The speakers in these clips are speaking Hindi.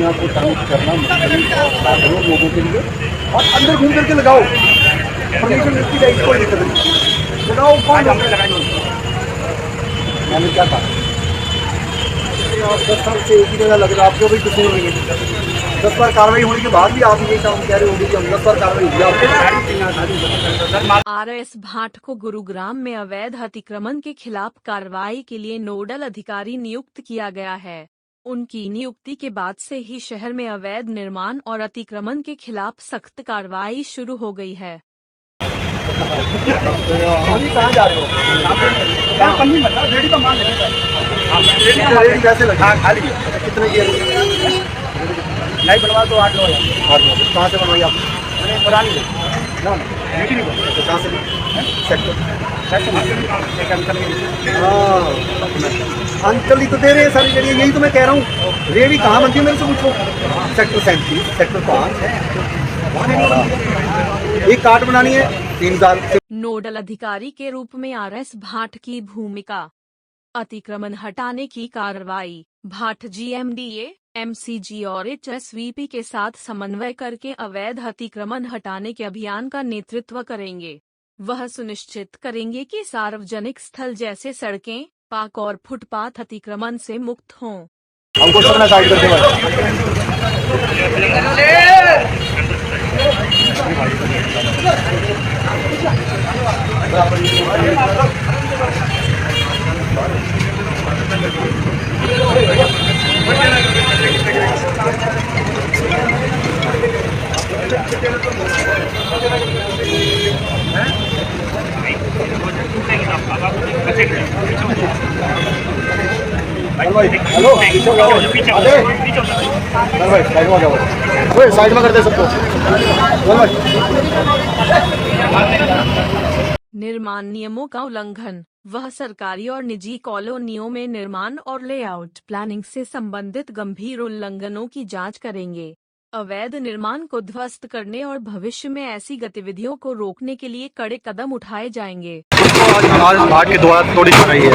अपने आप को तंग करना मुश्किल और ना करो लोगों के लिए, और अंदर घूम करके लगाओ, परमिशन इसकी जाएगी, कोई दिक्कत नहीं, लगाओ। कौन मैंने क्या कहा, 10 साल से एक ही जगह लग रहा है, आपको भी कुछ नहीं होगी। 10 बार कार्रवाई होने के बाद भी आप ये काम कह रहे होंगे कि हम 10 बार कार्रवाई हुई। RS भाट को गुरुग्राम में अवैध अतिक्रमण के खिलाफ कार्रवाई के लिए नोडल अधिकारी नियुक्त किया गया है। उनकी नियुक्ति के बाद से ही शहर में अवैध निर्माण और अतिक्रमण के खिलाफ सख्त कार्रवाई शुरू हो गई है। अभी कहाँ जा रहे हो? रेडी का माल रेडी कैसे लगा? खाली कितने की नहीं बनवा तो 8-9 हज़ार। कहाँ से बनवाई आप? पुरानी ना रेडी नहीं बनवा तो कहाँ से? हाँ अंकल ही तो दे रहे हैं सारी रेडी, यही तो मैं कह रहा हूँ। रेडी कहाँ बनती है मेरे से पूछो? सेक्टर 37, सेक्टर 5 एक कार्ड बनानी है 3000। नोडल अधिकारी के रूप में RS भाट की भूमिका, अतिक्रमण हटाने की कार्रवाई। भाट GMDA, MCG और HSVP के साथ समन्वय करके अवैध अतिक्रमण हटाने के अभियान का नेतृत्व करेंगे। वह सुनिश्चित करेंगे कि सार्वजनिक स्थल जैसे सड़कें, पार्क और फुटपाथ अतिक्रमण से मुक्त हों। हमको सबने साइड करके साइड में कर दे सबको। निर्माण नियमों का उल्लंघन। वह सरकारी और निजी कॉलोनियों में निर्माण और लेआउट प्लानिंग से संबंधित गंभीर उल्लंघनों की जांच करेंगे। अवैध निर्माण को ध्वस्त करने और भविष्य में ऐसी गतिविधियों को रोकने के लिए कड़े कदम उठाए जाएंगे। आज भाट के द्वारा थोड़ी कर रही है।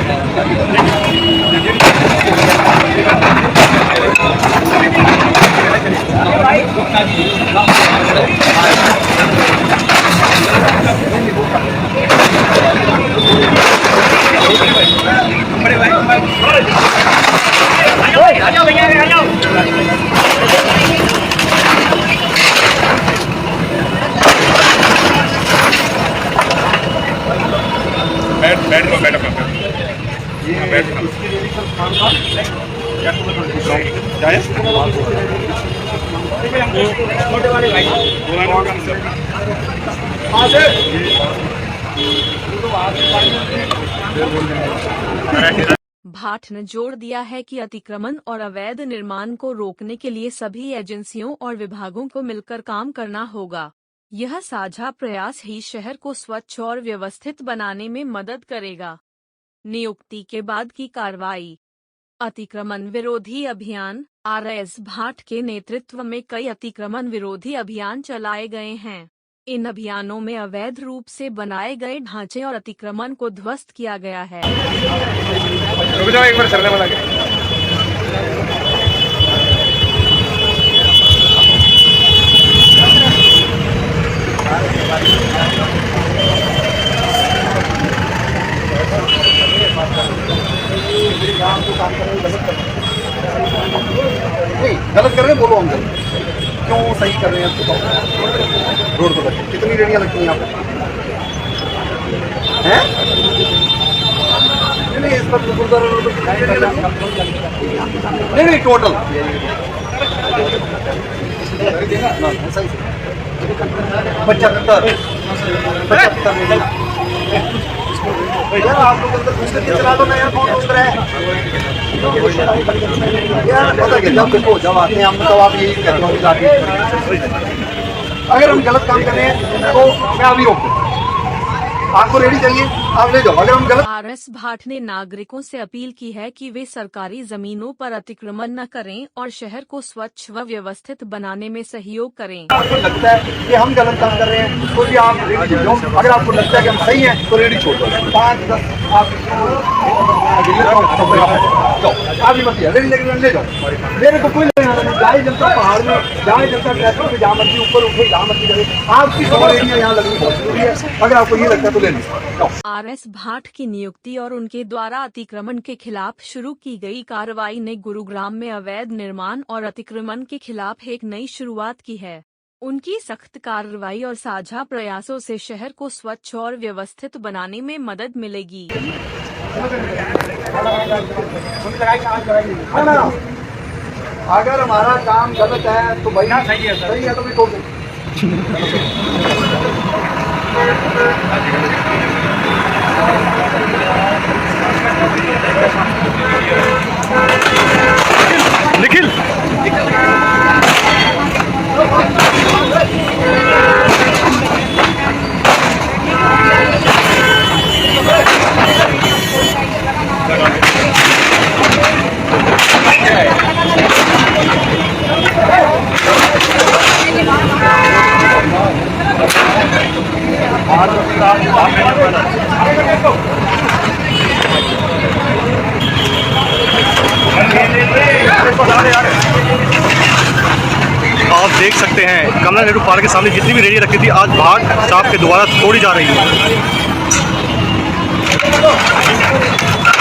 भाट ने जोर दिया है कि अतिक्रमण और अवैध निर्माण को रोकने के लिए सभी एजेंसियों और विभागों को मिलकर काम करना होगा। यह साझा प्रयास ही शहर को स्वच्छ और व्यवस्थित बनाने में मदद करेगा। नियुक्ति के बाद की कार्रवाई। अतिक्रमण विरोधी अभियान। RS भाट के नेतृत्व में कई अतिक्रमण विरोधी अभियान चलाए गए हैं। इन अभियानों में अवैध रूप से बनाए गए ढांचे और अतिक्रमण को ध्वस्त किया गया है। रुक जाओ, एक बार चलने वाला है। गलत कर रहे हैं, बोलो हम क्यों सही कर रहे हैं? रोड पर कितनी रेडियाँ लगती हैं यहाँ पर? हैं? नहीं इस पर नहीं टोटल 75 यार आप लोग अंदर घुस करके चला दो ना यार, कौन घुस रहा है यार? पता क्या, जब देखो जब आते हैं हम तो आप यही कहते हो, अगर हम गलत काम कर रहे हैं तो मैं अभी रोक दूँ, आपको रेडी चाहिए आप ले जाओ। अगर हम गलत। RS भाट ने नागरिकों से अपील की है कि वे सरकारी जमीनों पर अतिक्रमण न करें और शहर को स्वच्छ व व्यवस्थित बनाने में सहयोग करें। आपको लगता है कि हम गलत काम कर रहे हैं तो भी आप रेडी हो जाओ। अगर आपको लगता है कि हम सही हैं तो रेडी छोड़ दो। 5-10 आप भी मत रेडी ले जाओ, मेरे को कोई जाए जनता पहाड़ में, जाए जनता ट्रैफिक में, जहाँ मर्जी ऊपर उठे, जहाँ मर्जी करे, आपकी 100 रेडियाँ यहाँ लगनी बहुत जरूरी है। अगर आपको ये लगता है तो ले लीजिए। RS भाट की नियुक्ति और उनके द्वारा अतिक्रमण के खिलाफ शुरू की गई कार्रवाई ने गुरुग्राम में अवैध निर्माण और अतिक्रमण के खिलाफ एक नई शुरुआत की है। उनकी सख्त कार्रवाई और साझा प्रयासों से शहर को स्वच्छ और व्यवस्थित बनाने में मदद मिलेगी। अगर हमारा काम गलत है तो भैया सही है तो भी ठोक दो। निखिल आप देख सकते हैं कमला नेहरू पार्क के सामने जितनी भी रेडियां रखी थी आज भाट साहब के द्वारा तोड़ी जा रही है।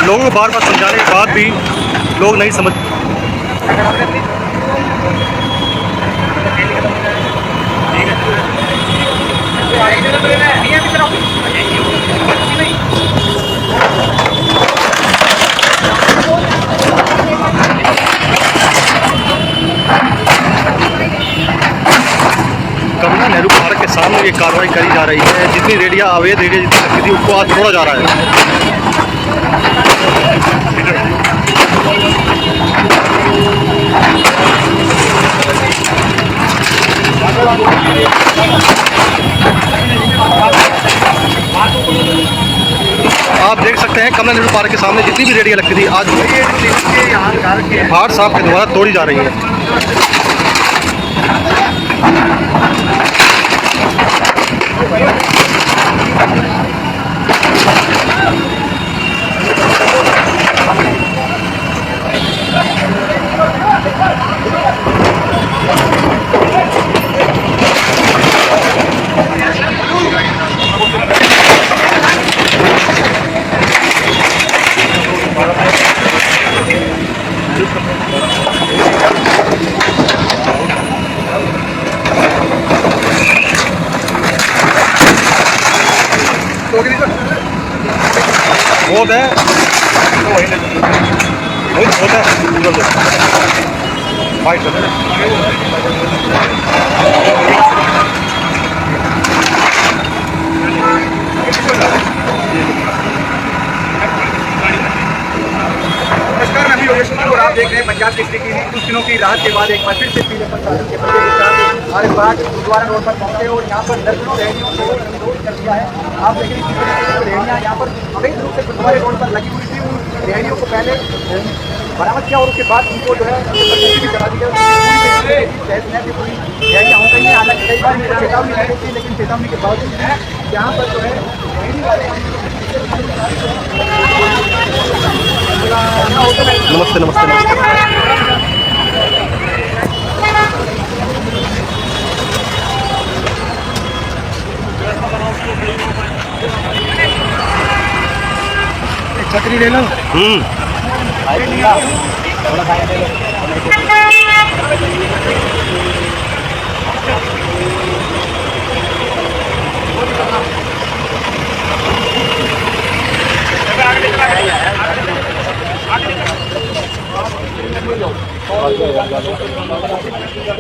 लोगों को बार बार समझाने के बाद भी लोग नहीं समझ। कमला नेहरू पार्क के सामने ये कार्रवाई करी जा रही है। जितनी रेडियां अवैध रेडियां जितनी रखी थी उसको आज छोड़ा जा रहा है। आप देख सकते हैं कमला नेहरू पार्क के सामने जितनी भी रेडियां रखी थी आज भाट साहब के द्वारा तोड़ी जा रही है। बहुत है बहुत नमस्कार, मैं अभी योगेश कुमार और आप देख रहे हैं पंजाब केसरी की। कुछ दिनों की राहत के बाद एक बार फिर से पीले प्रशासन के बच्चे के साथ हमारे पास गुरुद्वारा रोड पर पहुंचे और यहाँ पर दर्जनों रैलियों को विरोध कर दिया है। आप देख रहे हैं रैलियाँ यहाँ पर अवैध रूप से गुरुद्वारे रोड पर लगी हुई थी। उन रैलियों को पहले बरामद किया और उसके बाद उनको जो है भी करा दी गई। पूरी रैलियाँ हो गई हैं। हालांकि कई बार इनको चेतावनी दी गई थी, लेकिन चेतावनी के बावजूद यहाँ पर जो है नमस्ते नमस्ते नमस्ते। छतरी ले लो।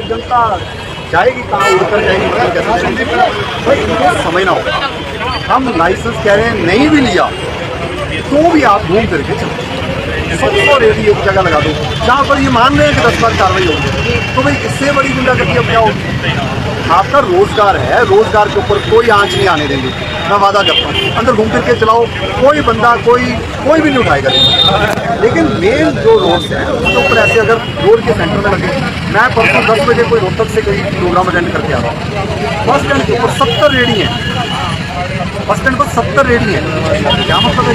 जनता जाएगी कहाँ, उड़कर जाएगी भाई, समझना होगा। हम लाइसेंस कह रहे हैं नहीं भी लिया तो भी आप घूम फिर के चलो। 100 रेडी एक जगह लगा दो जहाँ पर ये मान रहे हैं कि 10 बार कार्रवाई होगी, तो भाई इससे बड़ी गुंडागर्दी अब क्या होगी। आपका रोजगार है, रोजगार के ऊपर कोई आंच नहीं आने देंगे। मैं वादा करता हूँ अंदर घूम फिर के चलाओ, कोई बंदा कोई भी नहीं उठाएगा। लेकिन मेन जो रोड्स हैं उसके ऊपर ऐसे अगर रोड के सेंटर में लगे। मैं परसों 10 बजे कोई रोहतक से कोई प्रोग्राम अटेंड करके आ रहा हूँ, बस स्टैंड के ऊपर 70 रेडी हैं, बस स्टैंड पर 70 रेडी हैं। क्या मतलब है?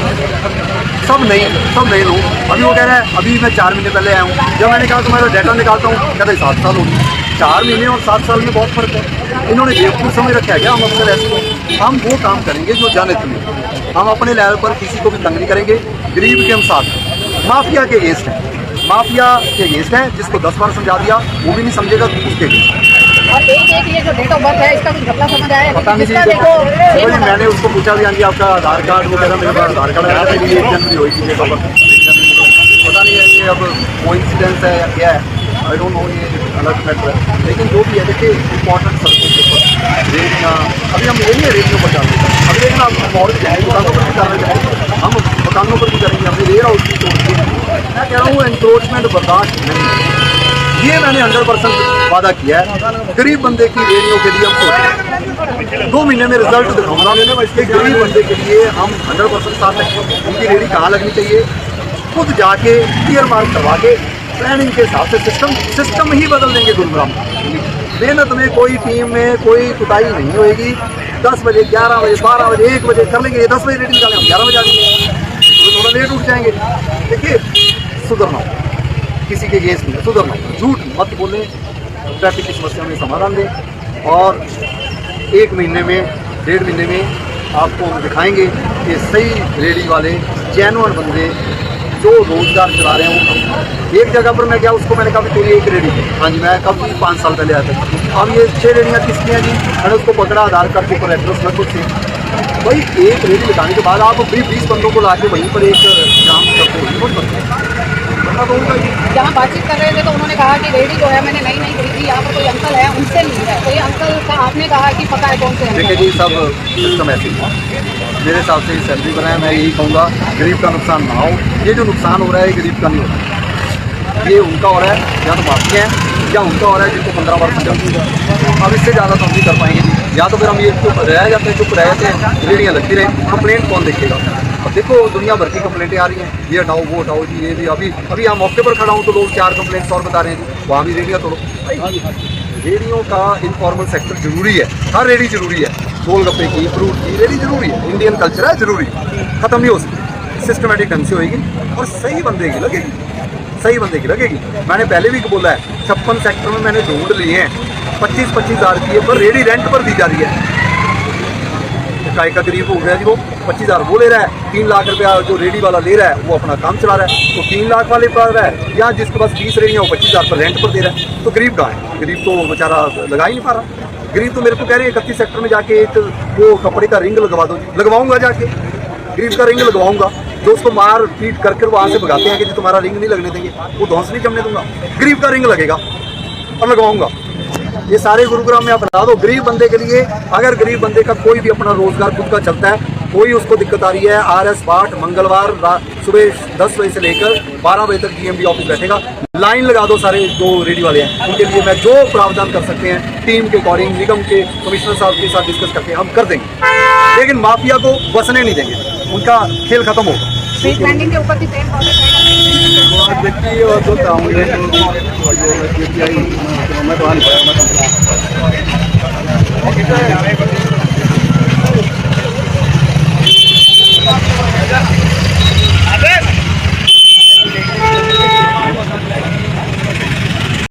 सब नए लोग। अभी वो कह रहा है अभी मैं 4 महीने पहले आया हूँ, जब मैंने कहा तुम्हारा डाटा निकालता हूँ, कहते 7 साल हो गए। 4 महीने और 7 साल में बहुत फर्क है। इन्होंने बेवकूफ़ समझ रखा है क्या हम अफसर ऐसे? हम वो काम करेंगे जो जाने तुम्हें, हम अपने लेवल पर किसी को भी तंग नहीं करेंगे, गरीब के हम साथ हैं। माफिया के अगेंस्ट हैं, माफिया के अगेंस्ट है, जिसको 10 बार समझा दिया वो भी नहीं समझेगा तो उसके लिए। और एक ये जो डेट ऑफ बर्थ है इसका कुछ घपला समझ आया है? पता नहीं जी, इसका देखो जी मैंने उसको पूछा भी, हाँ जी आपका आधार कार्ड, वो कह रहा मेरे पास आधार कार्ड है, मेरी 1 जनवरी हुई थी, पता नहीं है ये अब कोइंसिडेंस है या क्या है, आई डोंट नो, ये अलग मैटर है। लेकिन जो भी है देखिए, इंपॉर्टेंट सड़कों के ऊपर रेडियाँ, अभी हम ये नहीं है रेडियो पर जाते हैं, अभी लेकिन आप और दुकानों पर भी कर रहे हैं, हम दुकानों पर भी करेंगे, अपनी रेयर हाउस की तोड़ते हैं। मैं कह रहा हूँ एनक्रोचमेंट बर्दाश्त नहीं है, ये मैंने 100% वादा किया है। गरीब बंदे की रेडियो के लिए हम सोचें 2 महीने में रिजल्ट दिखाऊंगा, इसके गरीब बंदे के लिए हम 100% साथ हैं। उनकी रेडी कहाँ लगनी चाहिए, खुद जाके ईयर मार्क करवा के प्लानिंग के हिसाब से सिस्टम ही बदल देंगे गुरुग्राम। मेहनत में कोई टीम में कोई कुताही नहीं होएगी। 10 बजे 11 बजे 12 बजे 1 बजे कर लेंगे, 10 बजे रेडी निकालें, हम 11 बजे आ जाएंगे, तो थोड़ा लेट उठ जाएंगे। देखिए सुधरना हो, किसी के अगेंस्ट नहीं सुधरना हो, झूठ मत बोलें, ट्रैफिक की समस्या में समाधान दें, और 1 महीने में 1.5 महीने में आपको हम दिखाएंगे कि सही रेडी वाले जेन्युइन बंदे जो रोजगार चला रहे हैं वो। एक जगह पर मैं गया, उसको मैंने कहा तेरी एक रेडी, हाँ जी मैं कब 5 साल पहले आया था, अब ये 6 रेडियाँ किसकी हैं जी, मैंने उसको पकड़ा, आधार कार्ड के ऊपर एड्रेस में खुद से। भाई एक रेडी लगाने के बाद आप 20 बंदों को ला के वहीं पर एक काम करते जहाँ बातचीत कर रहे थे तो उन्होंने कहा कि रेडी जो है मैंने नई खरीदी, यहाँ पर कोई अंकल है उनसे ली है, तो ये अंकल का आपने कहा कि पता है कौन से हैं? देखिए जी सब सिस्टम ऐसे ही मेरे हिसाब से सैलरी बनाया, मैं यही कहूँगा गरीब का नुकसान ना हो। ये जो नुकसान हो रहा है ये गरीब का नहीं हो रहा, ये उनका हो रहा है, या तो माफिया है या उनका हो रहा है जिनको 15 वर्ष चलती है। अब इससे ज़्यादा तो हम नहीं कर पाएंगे जी, या तो फिर हम ये चुप रह जाते हैं, चुप रह जाते हैं, रेडियाँ लगती रहें, कंप्लेंट कौन देखेगा। अब देखो दुनिया भर की कंप्लेंटें आ रही हैं, ये हटाओ वो हटाओ जी, ये भी अभी हम मौके पर खड़ा हूँ तो लोग 4 कंप्लेंट्स और बता रहे हैं जी, वहाँ भी रेडियाँ तोड़ो। रेडियो का इनफॉर्मल सेक्टर जरूरी है, हर रेडी जरूरी है, गोलगप्पे की, फ्रूट की रेडी जरूरी है, इंडियन कल्चर है जरूरी, खत्म नहीं हो सकती, सिस्टमेटिक ढंग से होएगी और सही बंदे की लगेगी, सही बंदे की लगेगी। मैंने पहले भी बोला है 56 सेक्टर में मैंने ढूंढ लिए हैं, 25-25 हज़ार की पर रेडी रेंट पर दी जा रही है। काय का गरीब हो गया जी, वो 25,000 वो ले रहा है, 3 लाख रुपया जो रेडी वाला ले रहा है वो अपना काम चला रहा है, तो 3 लाख वाले पर रहा है, या जिसके पास 20 रेडियाँ वो 25,000 पर रेंट पर दे रहा है, तो गरीब कहाँ है? गरीब तो बेचारा लगा ही नहीं पा रहा। गरीब तो मेरे को कह रहे हैं 31 सेक्टर में जाके एक वो कपड़े का रिंग लगवा दो, लगवाऊंगा जाके, गरीब का रिंग लगवाऊंगा, जो उसको मार पीट करके वहाँ से भगाते हैं कि जी तुम्हारा रिंग नहीं लगने देंगे, वो धौंस नहीं जमने दूंगा, गरीब का रिंग लगेगा और लगवाऊंगा। ये सारे गुरुग्राम में आप बता दो गरीब बंदे के लिए। अगर गरीब बंदे का कोई भी अपना रोजगार खुद का चलता है, कोई उसको दिक्कत आ रही है, RS बाट मंगलवार सुबह 10 बजे से लेकर 12 बजे तक GMD ऑफिस बैठेगा, लाइन लगा दो सारे जो रेडी वाले हैं, उनके लिए मैं जो प्रावधान कर सकते हैं टीम के अकॉर्डिंग निगम के कमिश्नर साहब के साथ डिस्कस करके हम कर देंगे, लेकिन माफिया को बसने नहीं देंगे, उनका खेल खत्म होगा। स्ट्रीट वेंडिंग के ऊपर भी सेम देखिए और जो मैं तो